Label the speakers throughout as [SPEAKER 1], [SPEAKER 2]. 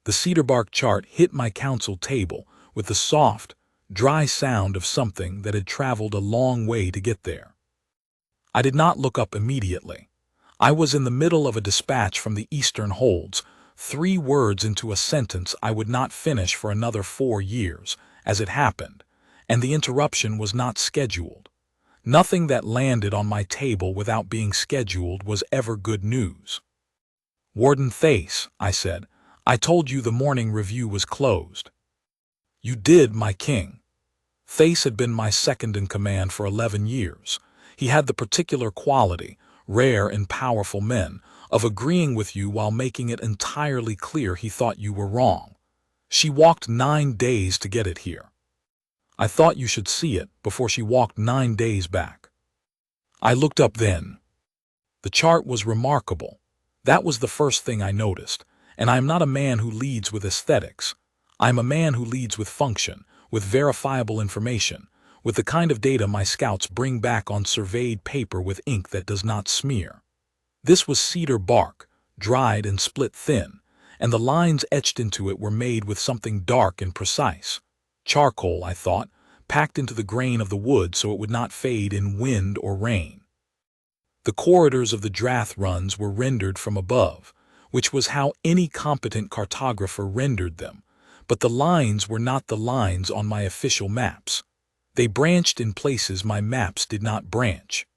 [SPEAKER 1] The cedar bark chart hit my council table with the soft, dry sound of something that had traveled a long way to get there. I did not look up immediately. I was in the middle of a dispatch from the Eastern Holds, 3 words into a sentence I would not finish for another 4 years, as it happened, and the interruption was not scheduled. Nothing that landed on my table without being scheduled was ever good news. "Warden Thace," I said, "I told you the morning review was closed." "You did, my king." Thace had been my second in command for 11 years. He had the particular quality, rare in powerful men, of agreeing with you while making it entirely clear he thought you were wrong. She walked 9 days to get it here. I thought you should see it before she walked 9 days back. I looked up then. The chart was remarkable. That was the first thing I noticed, and I am not a man who leads with aesthetics. I am a man who leads with function, with verifiable information, with the kind of data my scouts bring back on surveyed paper with ink that does not smear. This was cedar bark, dried and split thin, and the lines etched into it were made with something dark and precise. Charcoal, I thought, packed into the grain of the wood so it would not fade in wind or rain. The corridors of the drath runs were rendered from above, which was how any competent cartographer rendered them, but the lines were not the lines on my official maps. They branched in places my maps did not branch.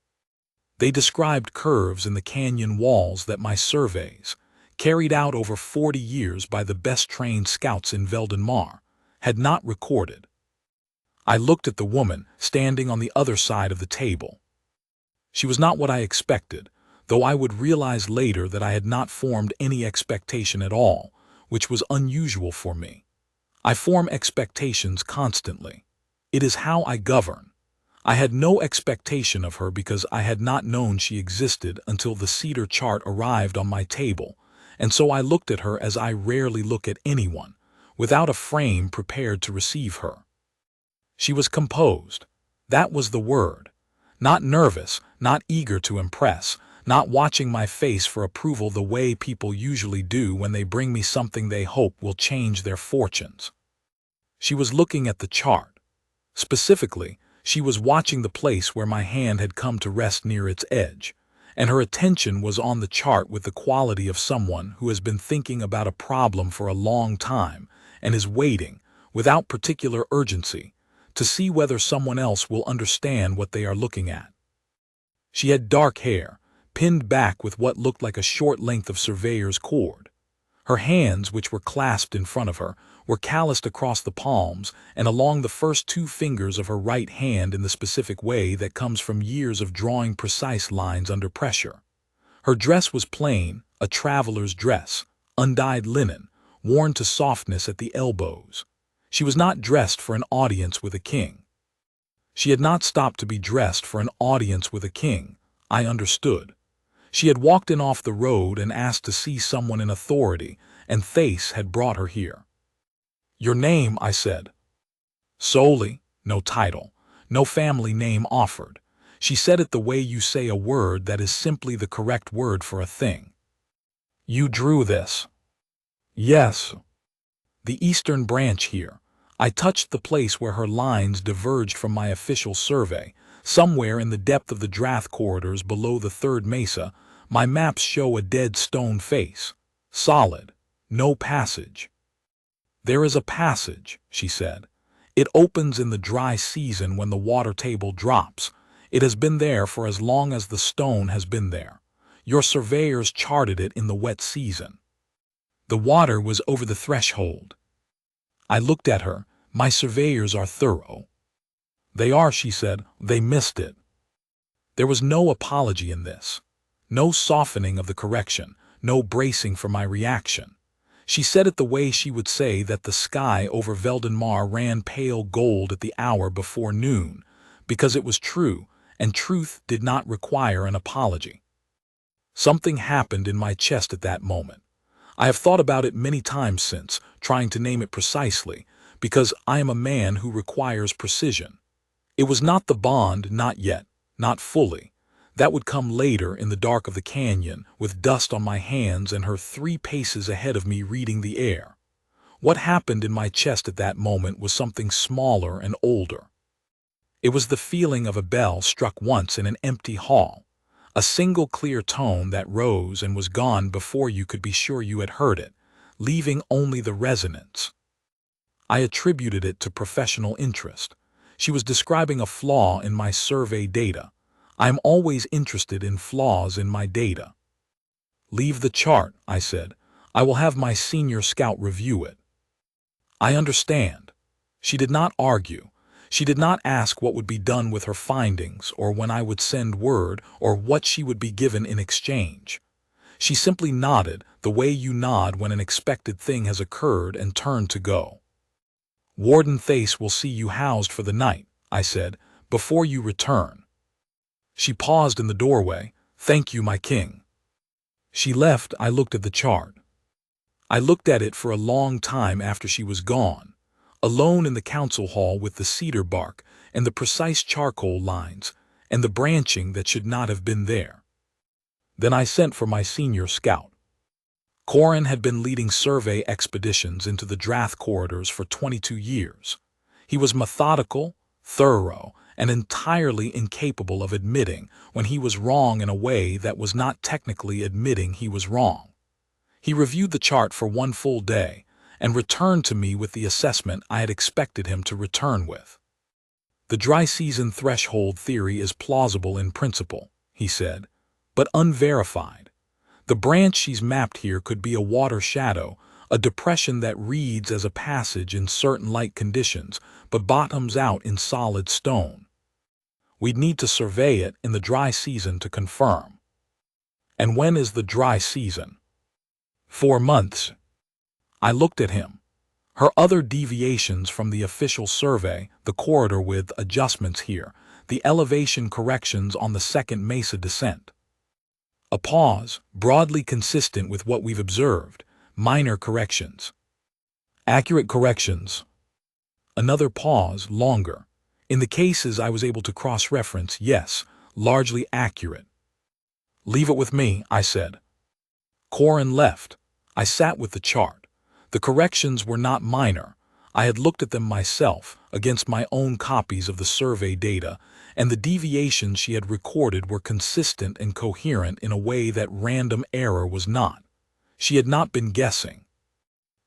[SPEAKER 1] They described curves in the canyon walls that my surveys, carried out over 40 years by the best-trained scouts in Veldonmar, had not recorded. I looked at the woman standing on the other side of the table. She was not what I expected, though I would realize later that I had not formed any expectation at all, which was unusual for me. I form expectations constantly. It is how I govern. I had no expectation of her because I had not known she existed until the cedar chart arrived on my table, and so I looked at her as I rarely look at anyone, without a frame prepared to receive her. She was composed. That was the word. Not nervous, not eager to impress, not watching my face for approval the way people usually do when they bring me something they hope will change their fortunes. She was looking at the chart. Specifically, she was watching the place where my hand had come to rest near its edge, and her attention was on the chart with the quality of someone who has been thinking about a problem for a long time and is waiting, without particular urgency, to see whether someone else will understand what they are looking at. She had dark hair, pinned back with what looked like a short length of surveyor's cord. Her hands, which were clasped in front of her, were calloused across the palms and along the first 2 fingers of her right hand in the specific way that comes from years of drawing precise lines under pressure. Her dress was plain, a traveler's dress, undyed linen, worn to softness at the elbows. She was not dressed for an audience with a king. She had not stopped to be dressed for an audience with a king, I understood. She had walked in off the road and asked to see someone in authority, and Thace had brought her here. "Your name," I said. "Solely, no title, no family name offered." She said it the way you say a word that is simply the correct word for a thing. "You drew this?" "Yes." "The eastern branch here." I touched the place where her lines diverged from my official survey, somewhere in the depth of the drath corridors below the third mesa. My maps show a dead stone face. Solid. No passage. "There is a passage," she said. "It opens in the dry season when the water table drops. It has been there for as long as the stone has been there. Your surveyors charted it in the wet season. The water was over the threshold." I looked at her. "My surveyors are thorough." "They are," she said. "They missed it." There was no apology in this. No softening of the correction, no bracing for my reaction. She said it the way she would say that the sky over Veldonmar ran pale gold at the hour before noon, because it was true, and truth did not require an apology. Something happened in my chest at that moment. I have thought about it many times since, trying to name it precisely, because I am a man who requires precision. It was not the bond, not yet, not fully. That would come later in the dark of the canyon, with dust on my hands and her 3 paces ahead of me reading the air. What happened in my chest at that moment was something smaller and older. It was the feeling of a bell struck once in an empty hall, a single clear tone that rose and was gone before you could be sure you had heard it, leaving only the resonance. I attributed it to professional interest. She was describing a flaw in my survey data. I am always interested in flaws in my data. "Leave the chart," I said. "I will have my senior scout review it." "I understand." She did not argue. She did not ask what would be done with her findings, or when I would send word, or what she would be given in exchange. She simply nodded, the way you nod when an expected thing has occurred, and turned to go. "Warden Thace will see you housed for the night," I said, "before you return." She paused in the doorway. "Thank you, my king." She left. I looked at the chart. I looked at it for a long time after she was gone, alone in the council hall with the cedar bark and the precise charcoal lines and the branching that should not have been there. Then I sent for my senior scout. Corin had been leading survey expeditions into the Drath corridors for 22 years. He was methodical, thorough, and entirely incapable of admitting when he was wrong in a way that was not technically admitting he was wrong. He reviewed the chart for one full day and returned to me with the assessment I had expected him to return with. "The dry season threshold theory is plausible in principle," he said, "but unverified. The branch she's mapped here could be a water shadow, a depression that reads as a passage in certain light conditions, but bottoms out in solid stone. We'd need to survey it in the dry season to confirm." "And when is the dry season?" 4 months. I looked at him. Her other deviations from the official survey, the corridor width adjustments here, the elevation corrections on the second mesa descent. A pause, broadly consistent with what we've observed, minor corrections. Accurate corrections. Another pause, longer. In the cases I was able to cross-reference, yes, largely accurate. "Leave it with me," I said. Corin left. I sat with the chart. The corrections were not minor. I had looked at them myself, against my own copies of the survey data, and the deviations she had recorded were consistent and coherent in a way that random error was not. She had not been guessing.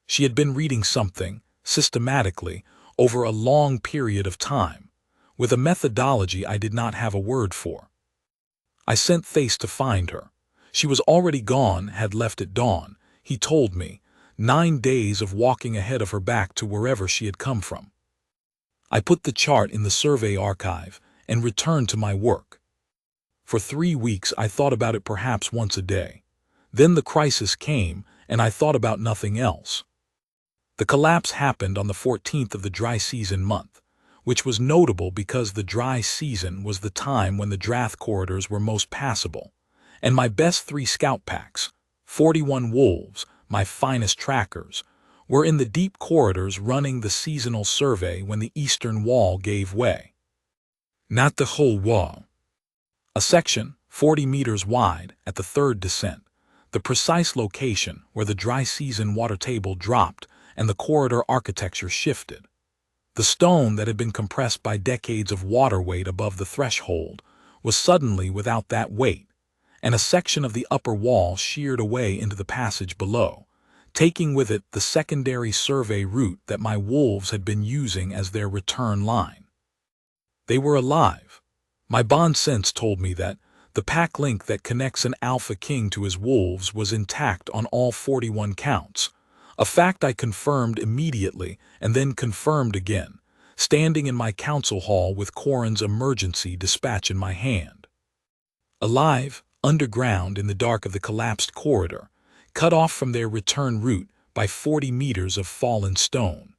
[SPEAKER 1] She had been reading something, systematically, over a long period of time, with a methodology I did not have a word for. I sent Thace to find her. She was already gone, had left at dawn, he told me, 9 days of walking ahead of her back to wherever she had come from. I put the chart in the survey archive and returned to my work. For 3 weeks I thought about it perhaps once a day. Then the crisis came, and I thought about nothing else. The collapse happened on the 14th of the dry season month, which was notable because the dry season was the time when the Drath corridors were most passable, and my best 3 scout packs, 41 wolves, my finest trackers, were in the deep corridors running the seasonal survey when the eastern wall gave way. Not the whole wall. A section, 40 meters wide, at the third descent, the precise location where the dry season water table dropped and the corridor architecture shifted. The stone that had been compressed by decades of water weight above the threshold was suddenly without that weight, and a section of the upper wall sheared away into the passage below, taking with it the secondary survey route that my wolves had been using as their return line. They were alive. My bond sense told me that the pack link that connects an alpha king to his wolves was intact on all 41 counts, a fact I confirmed immediately and then confirmed again, standing in my council hall with Corin's emergency dispatch in my hand. Alive, underground in the dark of the collapsed corridor, cut off from their return route by 40 meters of fallen stone.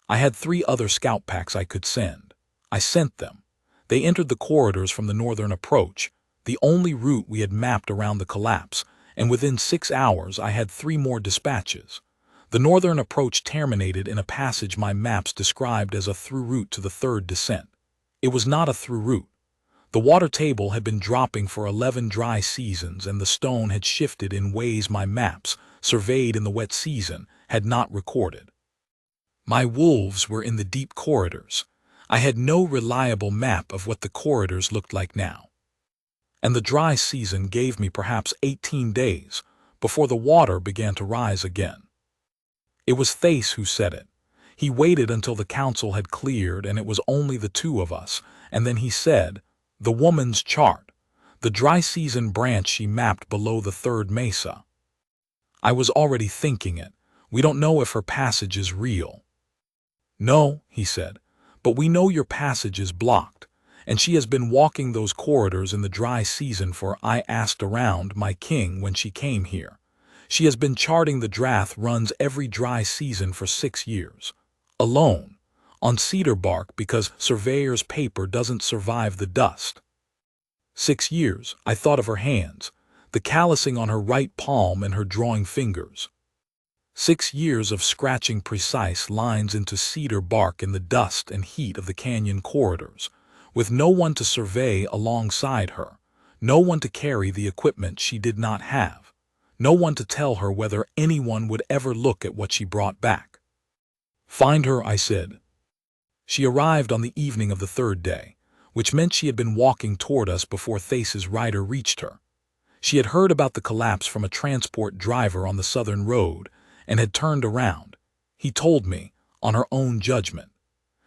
[SPEAKER 1] I had 3 other scout packs I could send. I sent them. They entered the corridors from the northern approach, the only route we had mapped around the collapse, and within 6 hours I had 3 more dispatches. The northern approach terminated in a passage my maps described as a through route to the third descent. It was not a through route. The water table had been dropping for 11 dry seasons, and the stone had shifted in ways my maps, surveyed in the wet season, had not recorded. My wolves were in the deep corridors. I had no reliable map of what the corridors looked like now. And the dry season gave me perhaps 18 days before the water began to rise again. It was Thace who said it. He waited until the council had cleared and it was only the two of us, and then he said, "The woman's chart, the dry season branch she mapped below the third mesa." I was already thinking it. We don't know if her passage is real. "No," he said, "but we know your passage is blocked, and she has been walking those corridors in the dry season for I asked around, my king, when she came here. She has been charting the Drath runs every dry season for 6 years. Alone, on cedar bark because surveyor's paper doesn't survive the dust." 6 years, I thought of her hands, the callousing on her right palm and her drawing fingers. 6 years of scratching precise lines into cedar bark in the dust and heat of the canyon corridors, with no one to survey alongside her, no one to carry the equipment she did not have, no one to tell her whether anyone would ever look at what she brought back. "Find her," I said. She arrived on the evening of the third day, which meant she had been walking toward us before Thace's rider reached her. She had heard about the collapse from a transport driver on the southern road and had turned around, he told me, on her own judgment.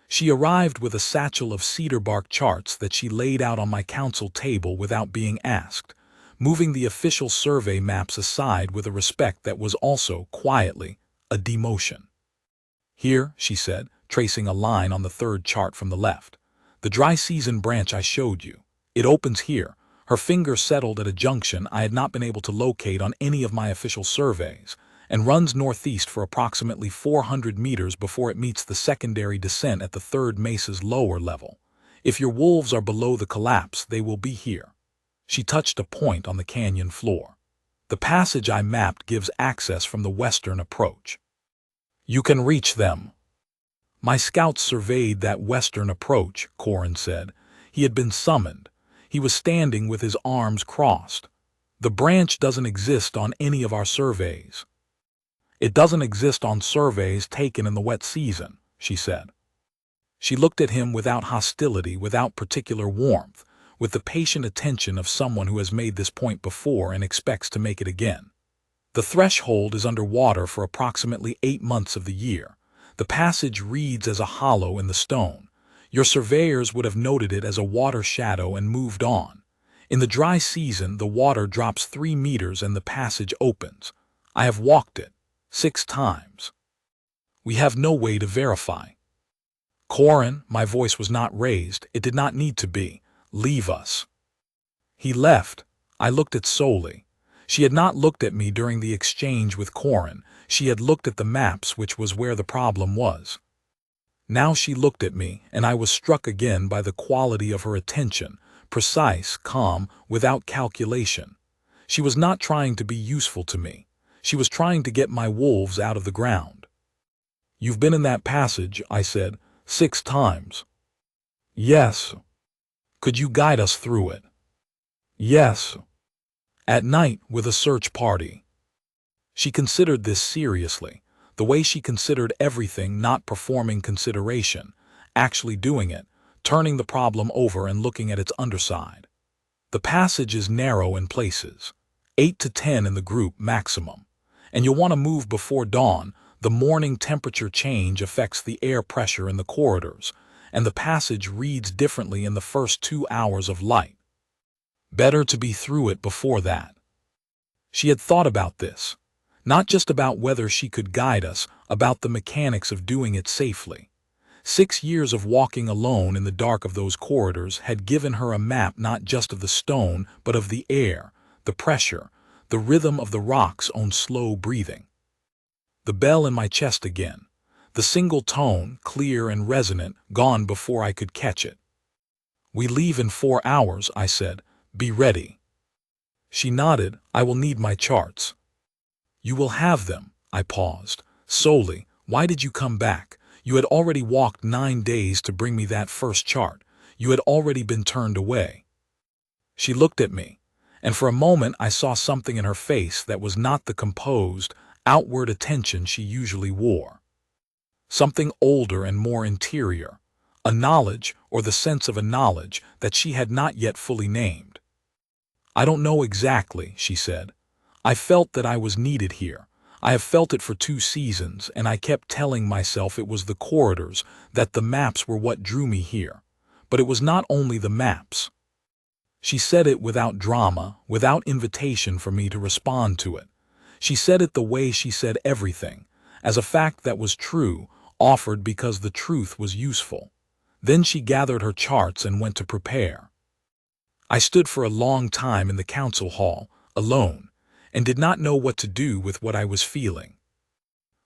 [SPEAKER 1] She arrived with a satchel of cedar bark charts that she laid out on my council table without being asked, moving the official survey maps aside with a respect that was also, quietly, a demotion. "Here," she said, tracing a line on the third chart from the left. "The dry season branch I showed you. It opens here." Her finger settled at a junction I had not been able to locate on any of my official surveys, and runs northeast for approximately 400 meters before it meets the secondary descent at the third mesa's lower level. If your wolves are below the collapse, they will be here. She touched a point on the canyon floor. The passage I mapped gives access from the western approach. You can reach them. My scouts surveyed that western approach, Corin said. He had been summoned. He was standing with his arms crossed. The branch doesn't exist on any of our surveys. It doesn't exist on surveys taken in the wet season, she said. She looked at him without hostility, without particular warmth, with the patient attention of someone who has made this point before and expects to make it again. The threshold is under water for approximately 8 months of the year. The passage reads as a hollow in the stone. Your surveyors would have noted it as a water shadow and moved on. In the dry season, the water drops 3 meters and the passage opens. I have walked it 6 times. We have no way to verify. Corin, my voice was not raised. It did not need to be. Leave us. He left. I looked at Soli. She had not looked at me during the exchange with Corin. She had looked at the maps, which was where the problem was. Now she looked at me, and I was struck again by the quality of her attention, precise, calm, without calculation. She was not trying to be useful to me. She was trying to get my wolves out of the ground. You've been in that passage, I said, 6 times. Yes. Could you guide us through it? Yes. At night with a search party. She considered this seriously, the way she considered everything, not performing consideration, actually doing it, turning the problem over and looking at its underside. The passage is narrow in places, 8 to 10 in the group maximum, and you'll want to move before dawn. The morning temperature change affects the air pressure in the corridors, and the passage reads differently in the first 2 hours of light. Better to be through it before that. She had thought about this, not just about whether she could guide us, about the mechanics of doing it safely. 6 years of walking alone in the dark of those corridors had given her a map not just of the stone, but of the air, the pressure, the rhythm of the rock's own slow breathing. The bell in my chest again, the single tone, clear and resonant, gone before I could catch it. We leave in 4 hours, I said. Be ready. She nodded. I will need my charts. You will have them. I paused. Soli, why did you come back? You had already walked 9 days to bring me that first chart. You had already been turned away. She looked at me, and for a moment I saw something in her face that was not the composed, outward attention she usually wore. Something older and more interior, a knowledge or the sense of a knowledge that she had not yet fully named. "I don't know exactly," she said. "I felt that I was needed here. I have felt it for 2 seasons, and I kept telling myself it was the corridors, that the maps were what drew me here. But it was not only the maps." She said it without drama, without invitation for me to respond to it. She said it the way she said everything, as a fact that was true, offered because the truth was useful. Then she gathered her charts and went to prepare. I stood for a long time in the council hall, alone, and did not know what to do with what I was feeling.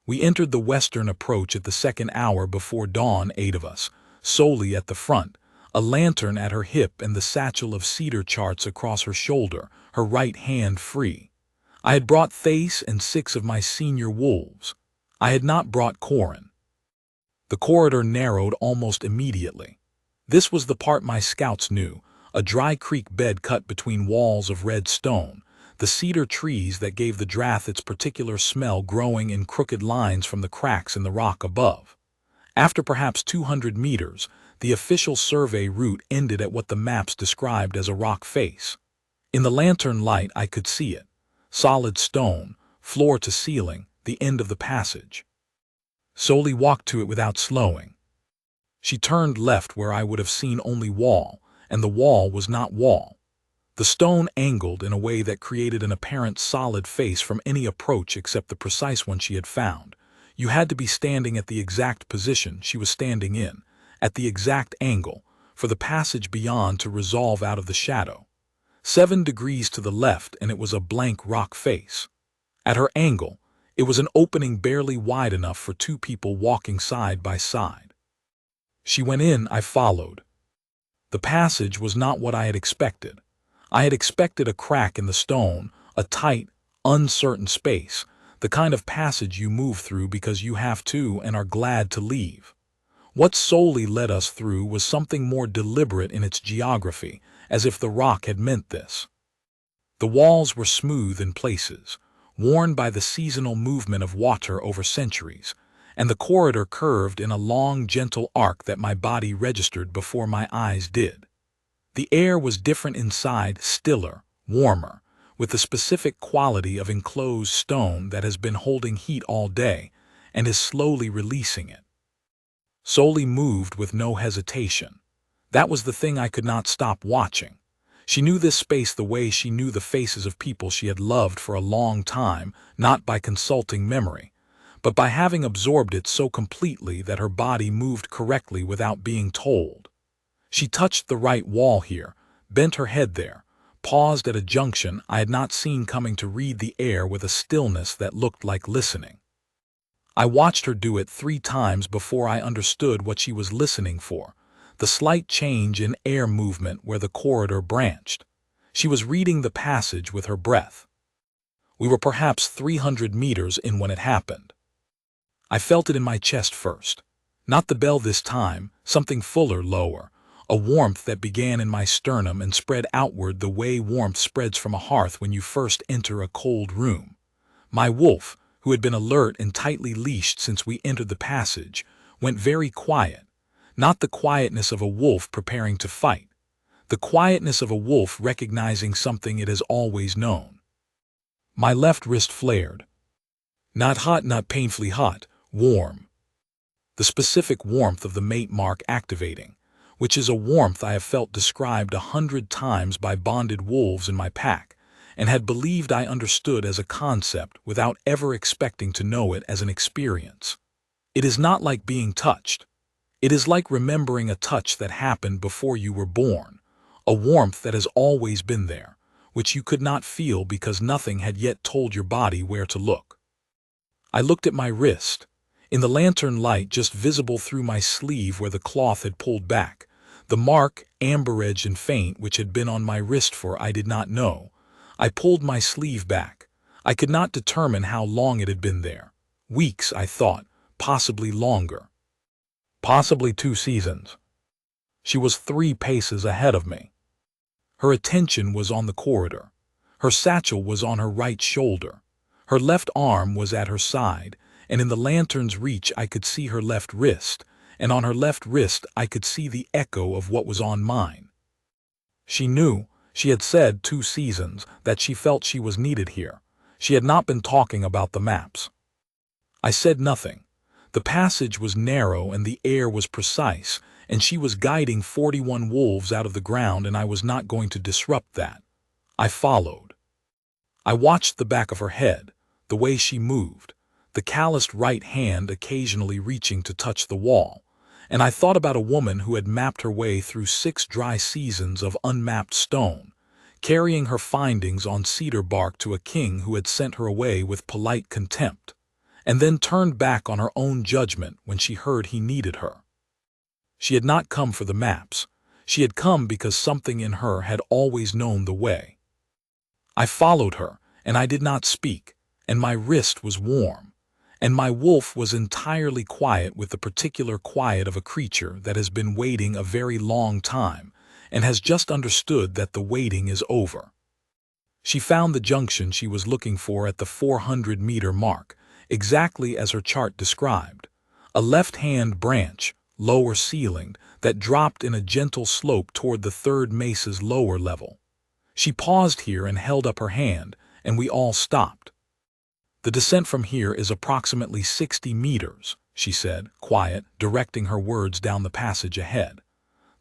[SPEAKER 1] We entered the western approach at the second hour before dawn, 8 of us, solely at the front, a lantern at her hip and the satchel of cedar charts across her shoulder, her right hand free. I had brought Thace and 6 of my senior wolves. I had not brought Corin. The corridor narrowed almost immediately. This was the part my scouts knew, a dry creek bed cut between walls of red stone, the cedar trees that gave the Drath its particular smell growing in crooked lines from the cracks in the rock above. After perhaps 200 meters, the official survey route ended at what the maps described as a rock face. In the lantern light I could see it. Solid stone, floor to ceiling, the end of the passage. Soli walked to it without slowing. She turned left where I would have seen only wall, and the wall was not wall. The stone angled in a way that created an apparent solid face from any approach except the precise one she had found. You had to be standing at the exact position she was standing in, at the exact angle, for the passage beyond to resolve out of the shadow. 7 degrees to the left and it was a blank rock face. At her angle, it was an opening barely wide enough for 2 people walking side by side. She went in, I followed. The passage was not what I had expected. I had expected a crack in the stone, a tight, uncertain space, the kind of passage you move through because you have to and are glad to leave. What Soli led us through was something more deliberate in its geography, as if the rock had meant this. The walls were smooth in places, worn by the seasonal movement of water over centuries, and the corridor curved in a long, gentle arc that my body registered before my eyes did. The air was different inside, stiller, warmer, with the specific quality of enclosed stone that has been holding heat all day and is slowly releasing it. Soli moved with no hesitation. That was the thing I could not stop watching. She knew this space the way she knew the faces of people she had loved for a long time, not by consulting memory, but by having absorbed it so completely that her body moved correctly without being told. She touched the right wall here, bent her head there, paused at a junction I had not seen coming to read the air with a stillness that looked like listening. I watched her do it 3 times before I understood what she was listening for, the slight change in air movement where the corridor branched. She was reading the passage with her breath. We were perhaps 300 meters in when it happened. I felt it in my chest first. Not the bell this time, something fuller, lower, a warmth that began in my sternum and spread outward the way warmth spreads from a hearth when you first enter a cold room. My wolf, who had been alert and tightly leashed since we entered the passage, went very quiet. Not the quietness of a wolf preparing to fight. The quietness of a wolf recognizing something it has always known. My left wrist flared. Not hot, not painfully hot, warm. The specific warmth of the mate mark activating, which is a warmth I have felt described 100 times by bonded wolves in my pack, and had believed I understood as a concept without ever expecting to know it as an experience. It is not like being touched. It is like remembering a touch that happened before you were born, a warmth that has always been there, which you could not feel because nothing had yet told your body where to look. I looked at my wrist. In the lantern light just visible through my sleeve where the cloth had pulled back, the mark, amber-edged and faint, which had been on my wrist for I did not know. I pulled my sleeve back. I could not determine how long it had been there. Weeks, I thought, possibly longer. Possibly 2 seasons. She was 3 paces ahead of me. Her attention was on the corridor. Her satchel was on her right shoulder. Her left arm was at her side, and in the lantern's reach I could see her left wrist, and on her left wrist I could see the echo of what was on mine. She knew, she had said 2 seasons, that she felt she was needed here. She had not been talking about the maps. I said nothing. The passage was narrow and the air was precise, and she was guiding 41 wolves out of the ground, and I was not going to disrupt that. I followed. I watched the back of her head, the way she moved, the calloused right hand occasionally reaching to touch the wall, and I thought about a woman who had mapped her way through 6 dry seasons of unmapped stone, carrying her findings on cedar bark to a king who had sent her away with polite contempt, and then turned back on her own judgment when she heard he needed her. She had not come for the maps. She had come because something in her had always known the way. I followed her, and I did not speak, and my wrist was warm, and my wolf was entirely quiet, with the particular quiet of a creature that has been waiting a very long time and has just understood that the waiting is over. She found the junction she was looking for at the 400-meter mark, exactly as her chart described, a left-hand branch, lower ceilinged, that dropped in a gentle slope toward the third mesa's lower level. She paused here and held up her hand, and we all stopped. "The descent from here is approximately 60 meters, she said, quiet, directing her words down the passage ahead.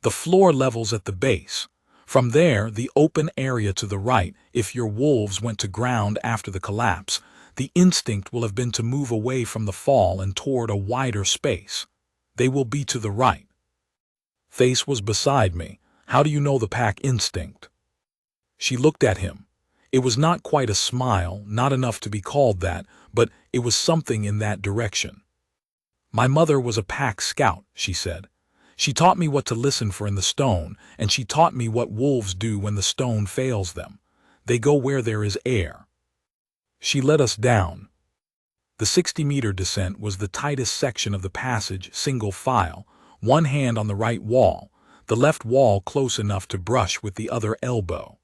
[SPEAKER 1] "The floor levels at the base. From there, the open area to the right, if your wolves went to ground after the collapse, the instinct will have been to move away from the fall and toward a wider space. They will be to the right." Thace was beside me. "How do you know the pack instinct?" She looked at him. It was not quite a smile, not enough to be called that, but it was something in that direction. "My mother was a pack scout," she said. "She taught me what to listen for in the stone, and she taught me what wolves do when the stone fails them. They go where there is air." She led us down. The 60-meter descent was the tightest section of the passage, single file, one hand on the right wall, the left wall close enough to brush with the other elbow.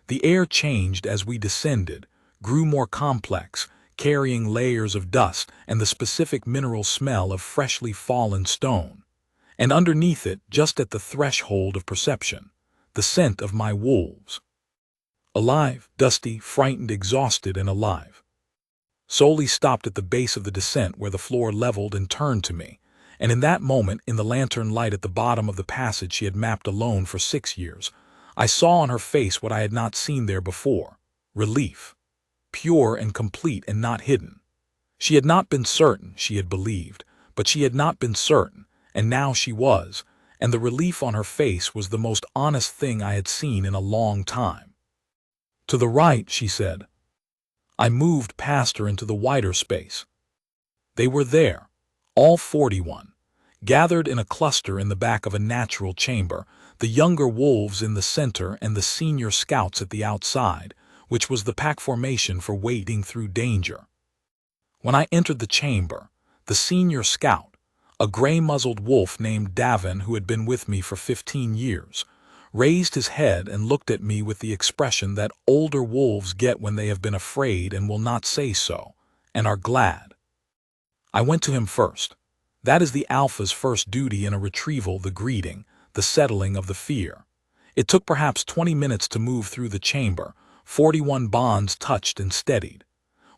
[SPEAKER 1] The air changed as we descended, grew more complex, carrying layers of dust and the specific mineral smell of freshly fallen stone. And underneath it, just at the threshold of perception, the scent of my wolves. Alive, dusty, frightened, exhausted, and alive. Soli stopped at the base of the descent where the floor leveled and turned to me, and in that moment, in the lantern light at the bottom of the passage she had mapped alone for 6 years, I saw on her face what I had not seen there before: relief. Pure and complete and not hidden. She had not been certain, she had believed, but she had not been certain, and now she was, and the relief on her face was the most honest thing I had seen in a long time. "To the right," she said. I moved past her into the wider space. They were there, all 41, gathered in a cluster in the back of a natural chamber, the younger wolves in the center and the senior scouts at the outside, which was the pack formation for wading through danger. When I entered the chamber, the senior scout, a gray-muzzled wolf named Davin who had been with me for 15 years, raised his head and looked at me with the expression that older wolves get when they have been afraid and will not say so, and are glad. I went to him first. That is the alpha's first duty in a retrieval, the greeting, the settling of the fear. It took perhaps 20 minutes to move through the chamber, 41 bonds touched and steadied.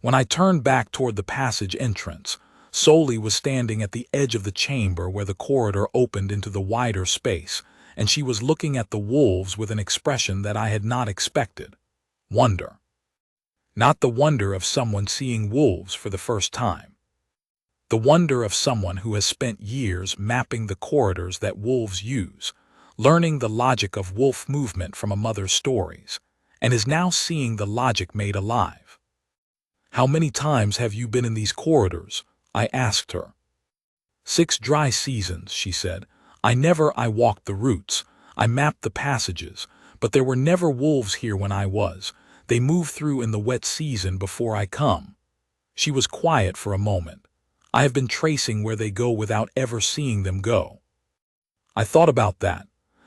[SPEAKER 1] When I turned back toward the passage entrance, Soli was standing at the edge of the chamber where the corridor opened into the wider space, and she was looking at the wolves with an expression that I had not expected: wonder. Not the wonder of someone seeing wolves for the first time. The wonder of someone who has spent years mapping the corridors that wolves use, learning the logic of wolf movement from a mother's stories, and is now seeing the logic made alive. "How many times have you been in these corridors?" I asked her. 6 dry seasons, she said. I walked the routes, I mapped the passages, but there were never wolves here when I was. They move through in the wet season before I come." She was quiet for a moment. "I have been tracing where they go without ever seeing them go." I thought about that.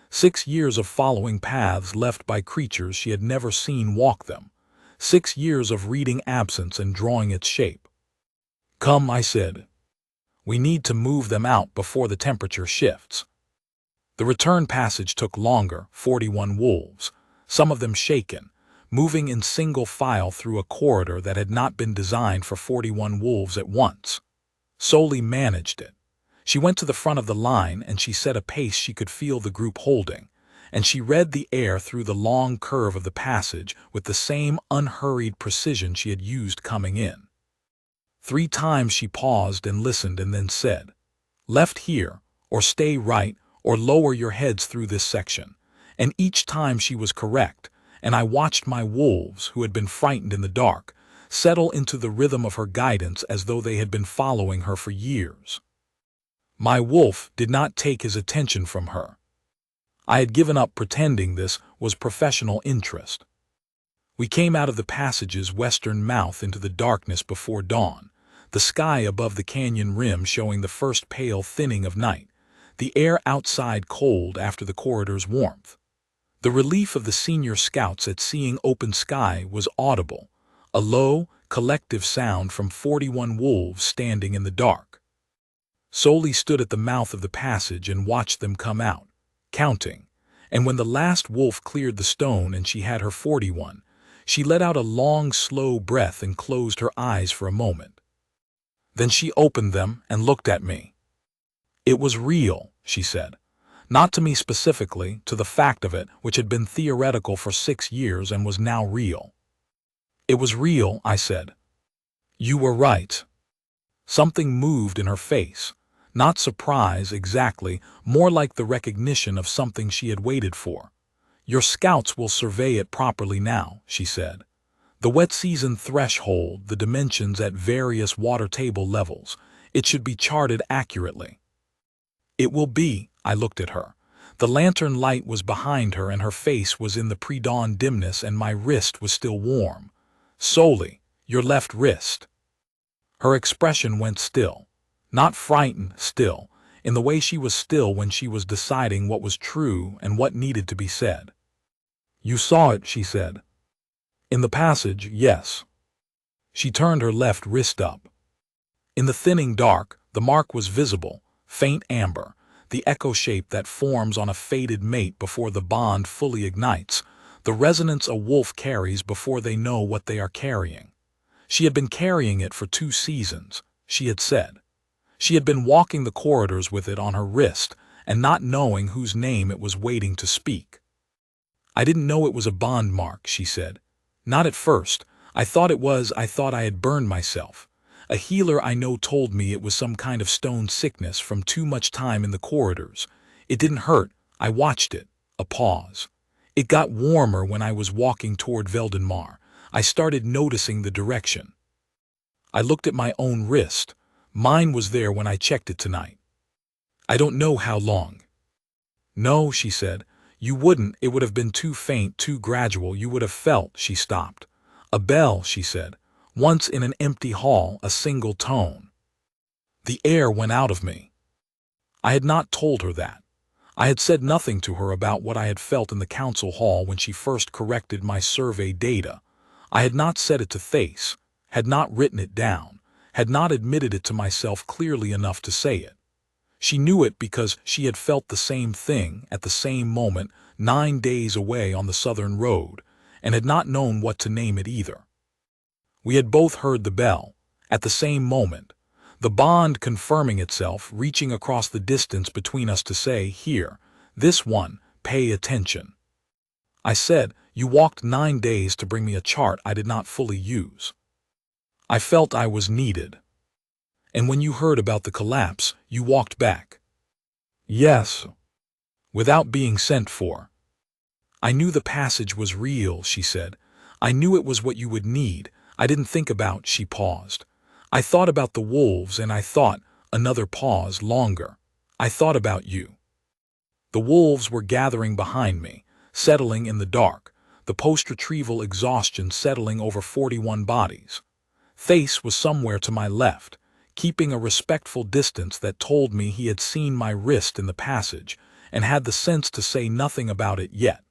[SPEAKER 1] 6 years of following paths left by creatures she had never seen walk them. 6 years of reading absence and drawing its shape. Come, I said. We need to move them out before the temperature shifts. The return passage took longer, 41 wolves, some of them shaken, moving in single file through a corridor that had not been designed for 41 wolves at once. Soli managed it. She went to the front of the line and she set a pace she could feel the group holding, and she read the air through the long curve of the passage with the same unhurried precision she had used coming in. 3 times she paused and listened and then said, "Left here, or stay right, or lower your heads through this section," and each time she was correct, and I watched my wolves, who had been frightened in the dark, settle into the rhythm of her guidance as though they had been following her for years. My wolf did not take his attention from her. I had given up pretending this was professional interest. We came out of the passage's western mouth into the darkness before dawn, the sky above the canyon rim showing the first pale thinning of night, the air outside cold after the corridor's warmth. The relief of the senior scouts at seeing open sky was audible, a low, collective sound from 41 wolves standing in the dark. Soli stood at the mouth of the passage and watched them come out, counting, and when the last wolf cleared the stone and she had her 41, she let out a long, slow breath and closed her eyes for a moment. Then she opened them and looked at me. "It was real," she said. Not to me specifically, to the fact of it, which had been theoretical for 6 years and was now real. "It was real," I said. "You were right." Something moved in her face. Not surprise exactly, more like the recognition of something she had waited for. "Your scouts will survey it properly now," she said. "The wet season threshold, the dimensions at various water table levels. It should be charted accurately." "It will be," I looked at her. The lantern light was behind her and her face was in the pre-dawn dimness and my wrist was still warm. "Soli, your left wrist." Her expression went still. Not frightened, still, in the way she was still when she was deciding what was true and what needed to be said. "You saw it," she said. "In the passage, yes." She turned her left wrist up. In the thinning dark, the mark was visible, faint amber, the echo shape that forms on a fated mate before the bond fully ignites, the resonance a wolf carries before they know what they are carrying. She had been carrying it for 2 seasons, she had said. She had been walking the corridors with it on her wrist and not knowing whose name it was waiting to speak. "I didn't know it was a bond mark," she said. "Not at first. I thought I had burned myself. A healer I know told me it was some kind of stone sickness from too much time in the corridors. It didn't hurt. I watched it." A pause. "It got warmer when I was walking toward Veldonmar. I started noticing the direction." I looked at my own wrist. Mine was there when I checked it tonight. "I don't know how long." "No," she said. "You wouldn't. It would have been too faint, too gradual. You would have felt." She stopped. "A bell," she said. "Once in an empty hall, a single tone." The air went out of me. I had not told her that. I had said nothing to her about what I had felt in the council hall when she first corrected my survey data. I had not said it to Thace, had not written it down, had not admitted it to myself clearly enough to say it. She knew it because she had felt the same thing at the same moment 9 days away on the southern road, and had not known what to name it either. We had both heard the bell, at the same moment, the bond confirming itself, reaching across the distance between us to say, "Here, this one, pay attention." I said, "You walked 9 days to bring me a chart I did not fully use." I felt I was needed. "And when you heard about the collapse, you walked back." "Yes." "Without being sent for." "I knew the passage was real," she said. "I knew it was what you would need. I didn't think about," she paused. "I thought about the wolves and I thought," another pause, longer. "I thought about you." The wolves were gathering behind me, settling in the dark, the post-retrieval exhaustion settling over 41 bodies. Thace was somewhere to my left, keeping a respectful distance that told me he had seen my wrist in the passage and had the sense to say nothing about it yet.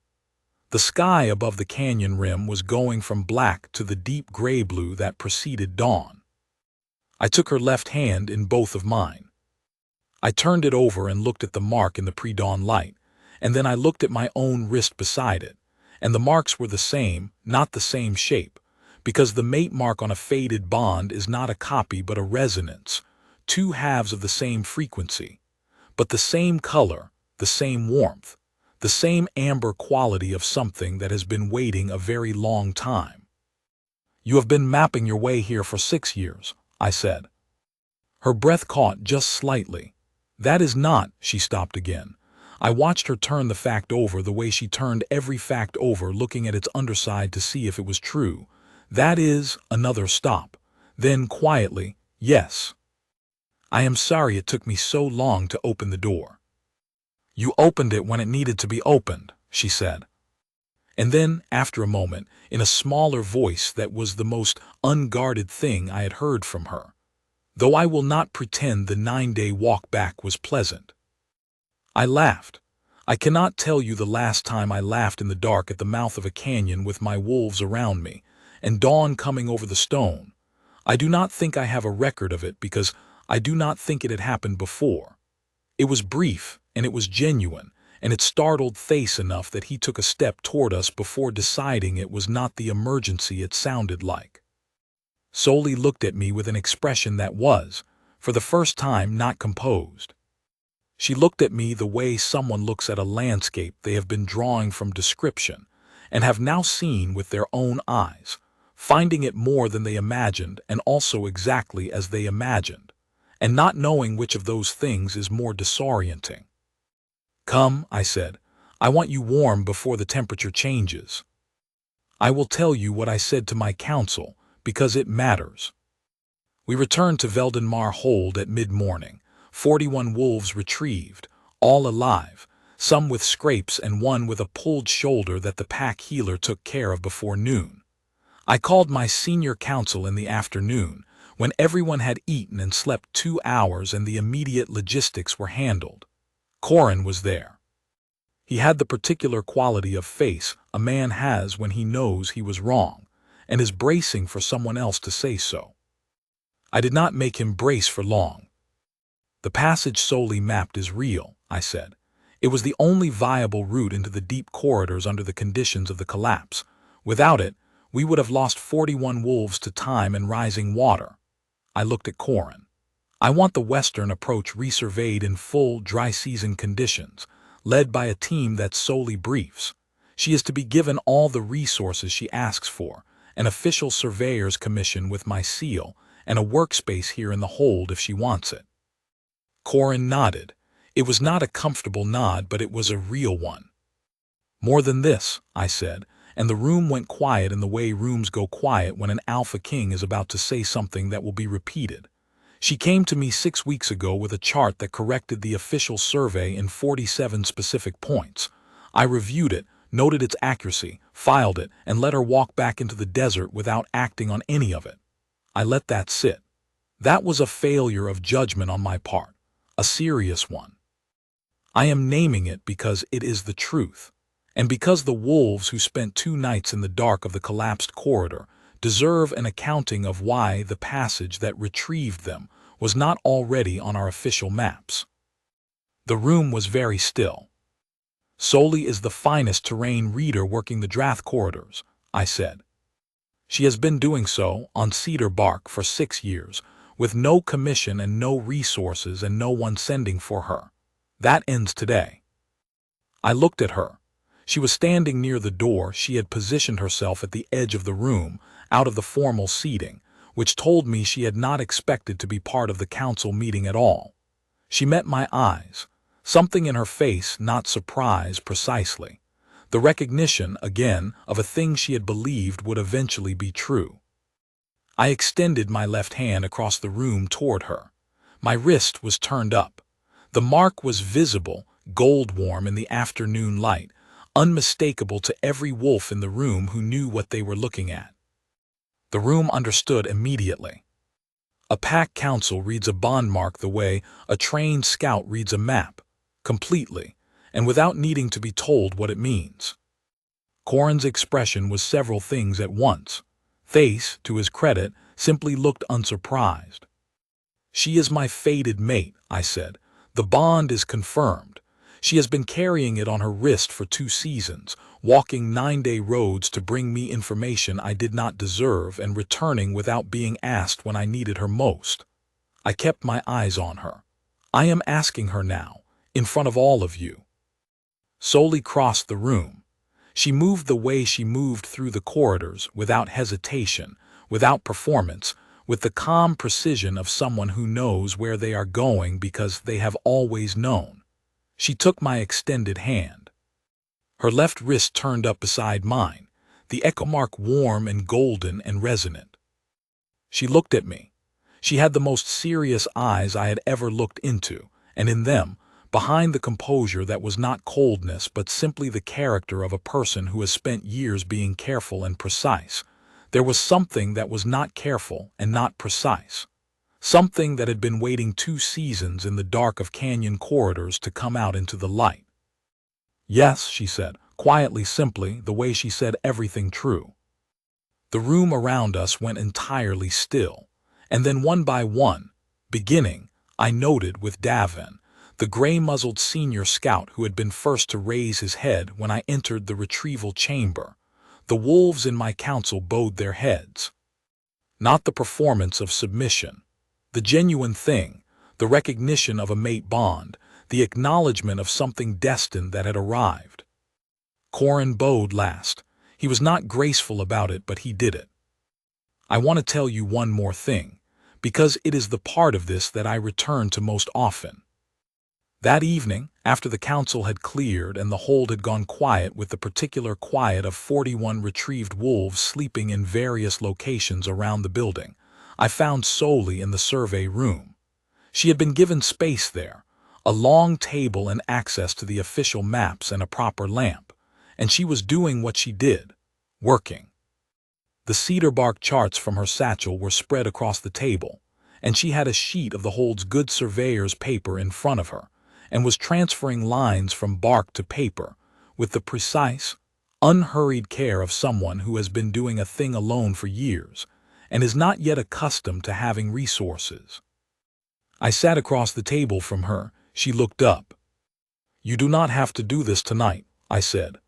[SPEAKER 1] The sky above the canyon rim was going from black to the deep gray blue that preceded dawn. I took her left hand in both of mine. I turned it over and looked at the mark in the pre-dawn light, and then I looked at my own wrist beside it, and the marks were the same, not the same shape, because the mate mark on a faded bond is not a copy but a resonance, two halves of the same frequency, but the same color, the same warmth, the same amber quality of something that has been waiting a very long time. "You have been mapping your way here for 6 years," I said. Her breath caught just slightly. "That is not," she stopped again. I watched her turn the fact over the way she turned every fact over, looking at its underside to see if it was true. "That is," another stop. Then quietly, "Yes. I am sorry it took me so long to open the door." "You opened it when it needed to be opened," she said. And then, after a moment, in a smaller voice that was the most unguarded thing I had heard from her, "Though I will not pretend the 9-day walk back was pleasant." I laughed. I cannot tell you the last time I laughed in the dark at the mouth of a canyon with my wolves around me, and dawn coming over the stone. I do not think I have a record of it because I do not think it had happened before. It was brief, and it was genuine, and it startled Thace enough that he took a step toward us before deciding it was not the emergency it sounded like. Soli looked at me with an expression that was, for the first time, not composed. She looked at me the way someone looks at a landscape they have been drawing from description and have now seen with their own eyes, finding it more than they imagined and also exactly as they imagined, and not knowing which of those things is more disorienting. "Come," I said. "I want you warm before the temperature changes." I will tell you what I said to my council, because it matters. We returned to Veldonmar Hold at mid-morning, 41 wolves retrieved, all alive, some with scrapes and one with a pulled shoulder that the pack healer took care of before noon. I called my senior council in the afternoon, when everyone had eaten and slept 2 hours and the immediate logistics were handled. Corin was there. He had the particular quality of face a man has when he knows he was wrong, and is bracing for someone else to say so. I did not make him brace for long. "The passage Soli mapped is real," I said. "It was the only viable route into the deep corridors under the conditions of the collapse. Without it, we would have lost 41 wolves to time and rising water." I looked at Corin. "I want the western approach resurveyed in full dry season conditions, led by a team that Soli briefs. She is to be given all the resources she asks for, an official surveyor's commission with my seal, and a workspace here in the hold if she wants it." Corin nodded. It was not a comfortable nod, but it was a real one. "More than this," I said, and the room went quiet in the way rooms go quiet when an alpha king is about to say something that will be repeated. She came to me 6 weeks ago with a chart that corrected the official survey in 47 specific points. I reviewed it, noted its accuracy, filed it, and let her walk back into the desert without acting on any of it. I let that sit. That was a failure of judgment on my part, a serious one. I am naming it because it is the truth, and because the wolves who spent 2 nights in the dark of the collapsed corridor deserve an accounting of why the passage that retrieved them was not already on our official maps. The room was very still. "Soli is the finest terrain reader working the Drath corridors," I said. "She has been doing so, on cedar bark, for 6 years, with no commission and no resources and no one sending for her. That ends today." I looked at her. She was standing near the door. She had positioned herself at the edge of the room, out of the formal seating, which told me she had not expected to be part of the council meeting at all. She met my eyes. Something in her face, not surprise precisely. The recognition, again, of a thing she had believed would eventually be true. I extended my left hand across the room toward her. My wrist was turned up. The mark was visible, gold-warm in the afternoon light, unmistakable to every wolf in the room who knew what they were looking at. The room understood immediately. A pack council reads a bond mark the way a trained scout reads a map, completely, and without needing to be told what it means. Corin's expression was several things at once. Thace, to his credit, simply looked unsurprised. "She is my fated mate," I said. "The bond is confirmed. She has been carrying it on her wrist for 2 seasons, walking 9-day roads to bring me information I did not deserve and returning without being asked when I needed her most. I kept my eyes on her. I am asking her now, in front of all of you." Soli crossed the room. She moved the way she moved through the corridors, without hesitation, without performance, with the calm precision of someone who knows where they are going because they have always known. She took my extended hand. Her left wrist turned up beside mine, the echo mark warm and golden and resonant. She looked at me. She had the most serious eyes I had ever looked into, and in them, behind the composure that was not coldness but simply the character of a person who has spent years being careful and precise, there was something that was not careful and not precise. Something that had been waiting 2 seasons in the dark of canyon corridors to come out into the light. "Yes," she said, quietly, simply, the way she said everything true. The room around us went entirely still, and then one by one, beginning, I noted with Davin, the gray-muzzled senior scout who had been first to raise his head when I entered the retrieval chamber. The wolves in my council bowed their heads. Not the performance of submission. The genuine thing, the recognition of a mate bond, the acknowledgement of something destined that had arrived. Corin bowed last. He was not graceful about it, but he did it. "I want to tell you one more thing, because it is the part of this that I return to most often." That evening, after the council had cleared and the hold had gone quiet with the particular quiet of 41 retrieved wolves sleeping in various locations around the building, I found Soli in the survey room. She had been given space there, a long table and access to the official maps and a proper lamp, and she was doing what she did, working. The cedar bark charts from her satchel were spread across the table, and she had a sheet of the hold's good surveyor's paper in front of her, and was transferring lines from bark to paper, with the precise, unhurried care of someone who has been doing a thing alone for years, and is not yet accustomed to having resources. I sat across the table from her. She looked up. "You do not have to do this tonight," I said.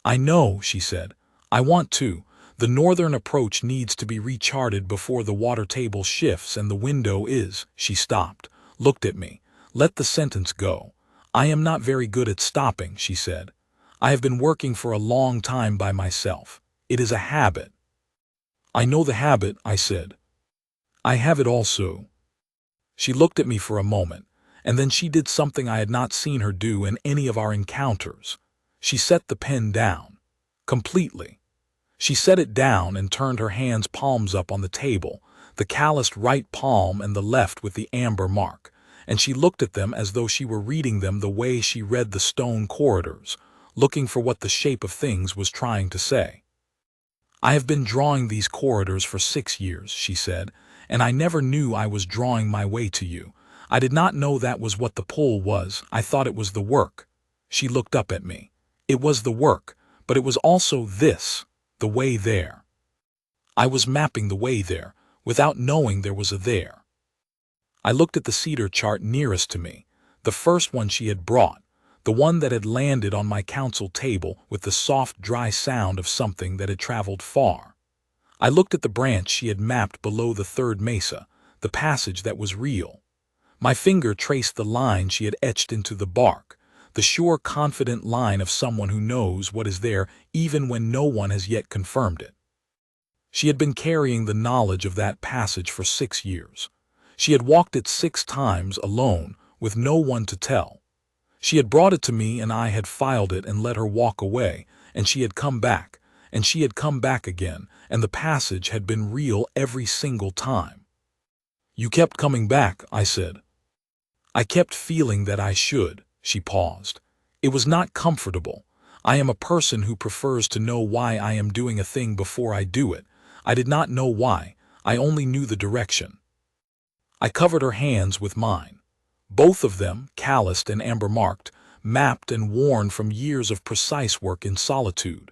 [SPEAKER 1] "I know," she said. "I want to. The northern approach needs to be recharted before the water table shifts and the window is—" She stopped, looked at me, let the sentence go. "I am not very good at stopping," she said. "I have been working for a long time by myself. It is a habit." "I know the habit," I said. "I have it also." She looked at me for a moment, and then she did something I had not seen her do in any of our encounters. She set the pen down. Completely. She set it down and turned her hands palms up on the table, the calloused right palm and the left with the amber mark, and she looked at them as though she were reading them the way she read the stone corridors, looking for what the shape of things was trying to say. "I have been drawing these corridors for 6 years," she said, "and I never knew I was drawing my way to you. I did not know that was what the pull was. I thought it was the work." She looked up at me. "It was the work, but it was also this, the way there. I was mapping the way there, without knowing there was a there." I looked at the cedar chart nearest to me, the first one she had brought, the one that had landed on my council table with the soft, dry sound of something that had traveled far. I looked at the branch she had mapped below the third mesa, the passage that was real. My finger traced the line she had etched into the bark, the sure, confident line of someone who knows what is there even when no one has yet confirmed it. She had been carrying the knowledge of that passage for 6 years. She had walked it 6 times alone, with no one to tell. She had brought it to me and I had filed it and let her walk away, and she had come back, and she had come back again, and the passage had been real every single time. "You kept coming back," I said. "I kept feeling that I should." She paused. "It was not comfortable. I am a person who prefers to know why I am doing a thing before I do it. I did not know why, I only knew the direction." I covered her hands with mine. Both of them, calloused and amber-marked, mapped and worn from years of precise work in solitude.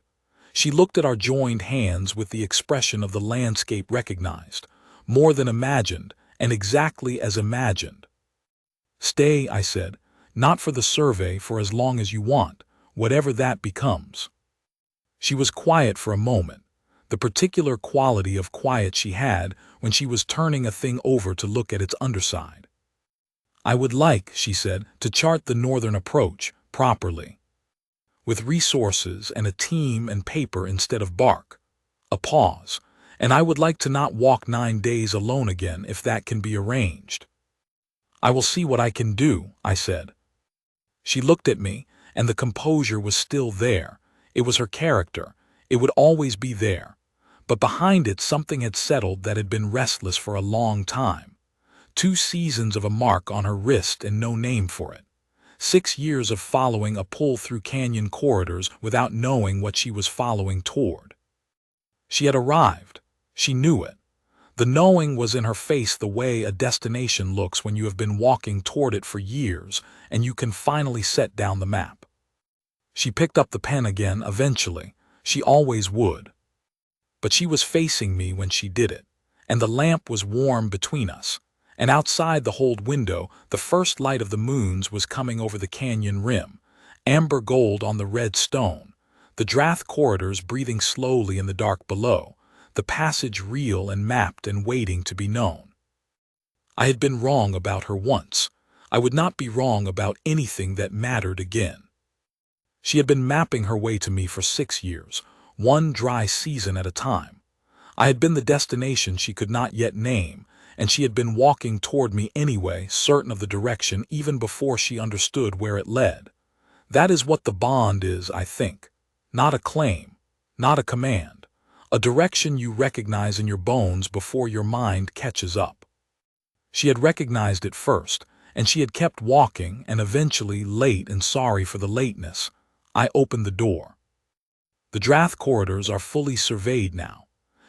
[SPEAKER 1] She looked at our joined hands with the expression of the landscape recognized, more than imagined, and exactly as imagined. "Stay," I said, "not for the survey, for as long as you want, whatever that becomes." She was quiet for a moment, the particular quality of quiet she had when she was turning a thing over to look at its underside. "I would like," she said, "to chart the northern approach properly, with resources and a team and paper instead of bark." A pause. "And I would like to not walk 9 days alone again if that can be arranged." "I will see what I can do," I said. She looked at me, and the composure was still there. It was her character. It would always be there. But behind it something had settled that had been restless for a long time. 2 seasons of a mark on her wrist and no name for it. 6 years of following a pull through canyon corridors without knowing what she was following toward. She had arrived. She knew it. The knowing was in her face, the way a destination looks when you have been walking toward it for years and you can finally set down the map. She picked up the pen again eventually. She always would. But she was facing me when she did it, and the lamp was warm between us, and outside the hold window the first light of the moons was coming over the canyon rim, amber gold on the red stone, the Drath corridors breathing slowly in the dark below, the passage real and mapped and waiting to be known. I had been wrong about her once. I would not be wrong about anything that mattered again. She had been mapping her way to me for 6 years, one dry season at a time. I had been the destination she could not yet name, and she had been walking toward me anyway, certain of the direction even before she understood where it led. That is what the bond is, I think. Not a claim, not a command. A direction you recognize in your bones before your mind catches up. She had recognized it first, and she had kept walking, and eventually, late and sorry for the lateness, I opened the door. The Drath corridors are fully surveyed now.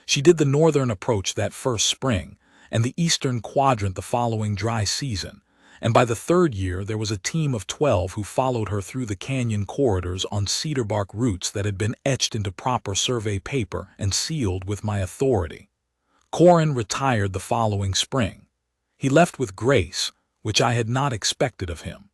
[SPEAKER 1] She did the northern approach that first spring, and the eastern quadrant the following dry season, and by the 3rd year there was a team of 12 who followed her through the canyon corridors on cedar bark routes that had been etched into proper survey paper and sealed with my authority. Corin retired the following spring. He left with grace, which I had not expected of him.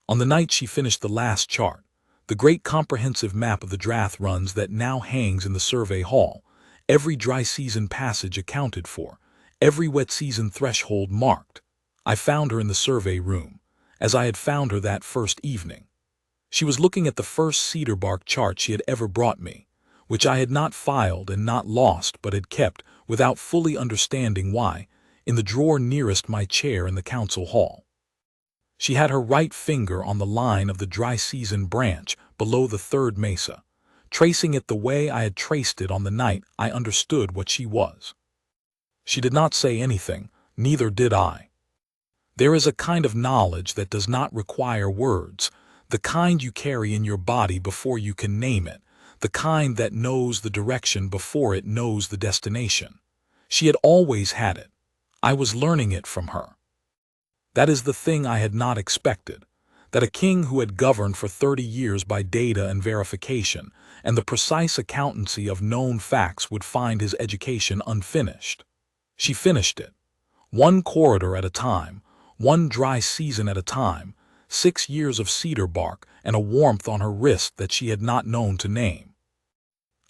[SPEAKER 1] On the night she finished the last chart, the great comprehensive map of the Drath runs that now hangs in the survey hall, every dry season passage accounted for, every wet season threshold marked, I found her in the survey room, as I had found her that first evening. She was looking at the first cedar bark chart she had ever brought me, which I had not filed and not lost but had kept, without fully understanding why, in the drawer nearest my chair in the council hall. She had her right finger on the line of the dry season branch below the 3rd mesa, tracing it the way I had traced it on the night I understood what she was. She did not say anything, neither did I. There is a kind of knowledge that does not require words, the kind you carry in your body before you can name it, the kind that knows the direction before it knows the destination. She had always had it. I was learning it from her. That is the thing I had not expected, that a king who had governed for 30 years by data and verification and the precise accountancy of known facts would find his education unfinished. She finished it. 1 corridor at a time, 1 dry season at a time, 6 years of cedar bark and a warmth on her wrist that she had not known to name.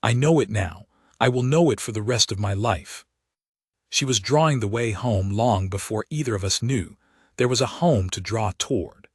[SPEAKER 1] I know it now. I will know it for the rest of my life. She was drawing the way home long before either of us knew. There was a home to draw toward.